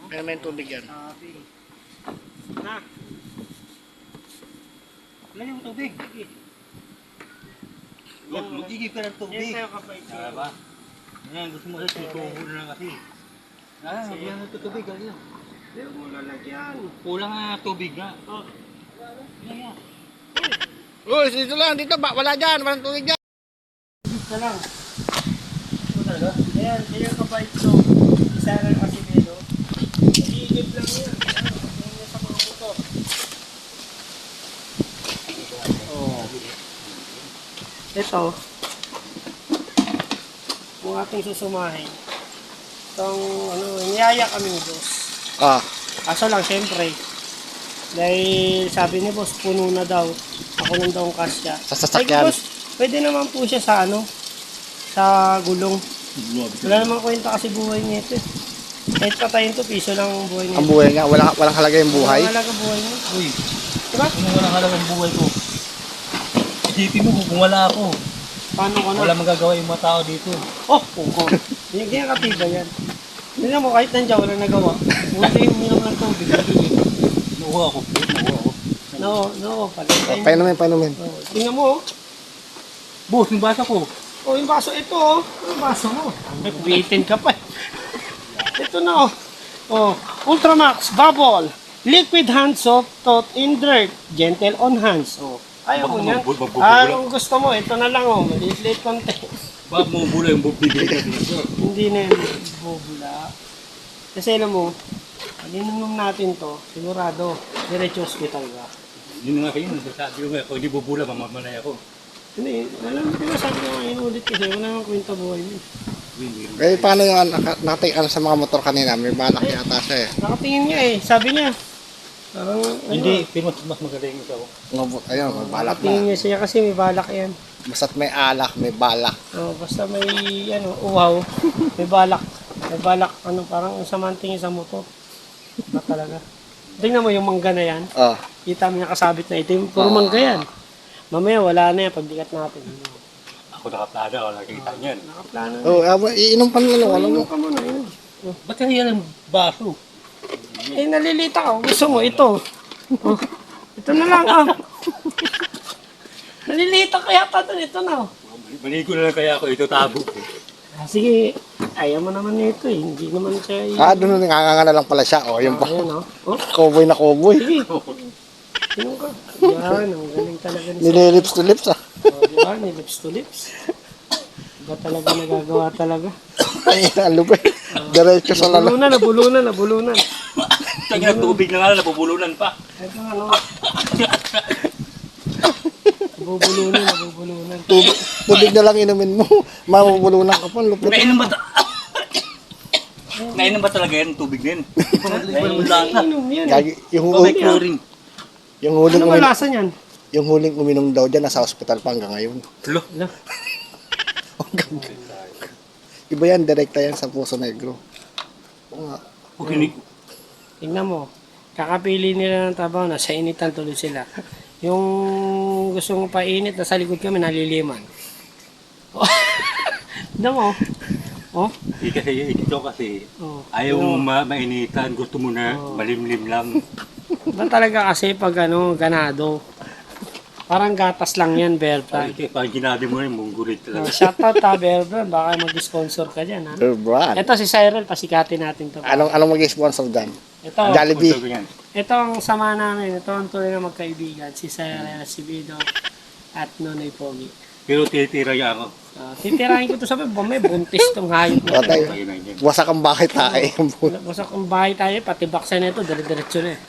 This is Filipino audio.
Kaya may tubig yan. Na. Wala yung tubig. Mag-igib ka ng tubig. Yan tayo kapay. Ba? Yan, gusto mo kasi tubo na lang kasi. Magyan ng tubig. Hindi mo lalagyan. Kulang na tubig nga. Yan. Uy, dito lang, dito ba? Wala dyan, walang tubig dyan. Dito lang. Ito talaga? Ayan, kaya kapay ito. Isa lang kasi dito. Nag-iigib lang yan. Yan yan sa mga motor. Ito. Kung ating susumahin. Itong, niyaya kami ni boss. Kaso lang, syempre, dahil sabi ni boss, puno na daw. Ako lang daw ang kasya. Sa sasakyan. Boss, pwede naman po siya sa sa gulong. Wala naman kwenta kasi buhay niya ito. Kahit patayin to, piso lang ang buhay niya. Ang buhay nga, walang halaga yung buhay. Walang halaga buhay niya. Uy, Diba? kung walang halagang buhay ko. Isipin mo kung wala ako. Paano ko na? Wala magagawa yung mga tao dito. Oh, oo. Ganyan katiba yan. Hindi mo, kahit nandiyan, walang nagawa. Buti yung minum ng tubig. Nakuha ako. No, pala. Painumin. Oh, tingnan mo, oh. Boss, yung basa ko. Oh, yung baso, ito, oh. Yung baso mo. Bitin ka pa. Ito na, oh. Oh, Ultramax Bubble. Liquid hand soap, tot in dirt. Gentle on hands. Oh. Ayaw mo yan. Kung gusto mo, ito na lang, oh. Maliit-liit konti. Bakit mo bula yung bubibili ka dito? Hindi na yung bubula. Kasi alam mo, pag ininom natin to, sigurado, diretso hospital ka. Yun nga kayo, sabi ko nga, kung hindi bubula, mamamanay ako. Hindi, alam mo, sabi ko nga inulit kasi, wala nang kwenta buhay mo. Eh, paano yung nating sa mga motor kanina? May balak yata siya eh. Nakatingin niya eh, sabi niya. Parang, Hindi, pero mas magaling ito ako. Ayun, may balak nakatingin na. niya siya kasi may balak yan. Basta't may alak, may balak. Oh, basta may, uhaw, may balak. May balak, parang samantingin sa motor. Ba talaga? Tingnan mo yung mangga na yan. Kita mo yung kasabit na itim, puro mangga yan. Mamaya wala na yan, pagdikat natin. Ako nakaplana, ako nakikita niyan. Nakaplano na. Iinom pa naman. Inom ka muna, inom. Ba't kaya yan ang baso? Eh, nalilita ka. Gusto mo, ito. Oh, ito na lang, Nalilita ka yata doon. Ito na, Maligo na lang kaya ako, ito tabo. Sige, ayaw mo naman nito eh. Hindi naman siya Doon nanganganga na lang pala siya. Yung pa. Ayan, oh. Cowboy na cowboy. Sige. Inom ka. Yan, ang galing talaga ni Nililips to lips ah. Oh, di ba? Ni lips to lips. Ba talaga nagagawa talaga? Ay, ang lupit. Diretso sa lalo. Nabulunan. Tangin ang tubig na nga, nabubulunan pa. Ito nabubulunan. Tubig na lang inumin mo. Mamubulunan ka pa. Lupit. Nainom ba talaga yan, tubig na yan? Inom yan. Yung huling Ano ba lasa niyan? yung huling uminom daw dyan, nasa hospital pa hanggang ngayon. Tulo. Iba yan, direkta yan sa Puso Negro. Tingnan mo. Kakapili nila ng trabaho, nasa initan tuloy sila. Yung gusto mong painit, nasa likod kami, naliliman. Tignan mo. Oh? Kasi Oh. ayaw mo mainitan, gusto mo na malimlim lang. Ba talaga kasi pag ganado. Parang gatas lang yan, Bear Brand. Pag ginabi mo rin, munggulit talaga. Shoutout Bear Brand, baka mag-sponsor ka dyan, ha? Brand. Ito si Cyril, pasikatin natin to. Anong mag-sponsor dyan? Ito, Jollibee. ito ang sama namin, ito ang tuloy na magkaibigan, si Cyril, si Bido, at Nonoy Pogi. Pero titira niya ako. Titirahin ko to sabi, may buntis tong hayop na. Patay. Wasak ang bakit tayo. Wasak ang bahay tayo, pati baksa na ito, dire-diretso na eh.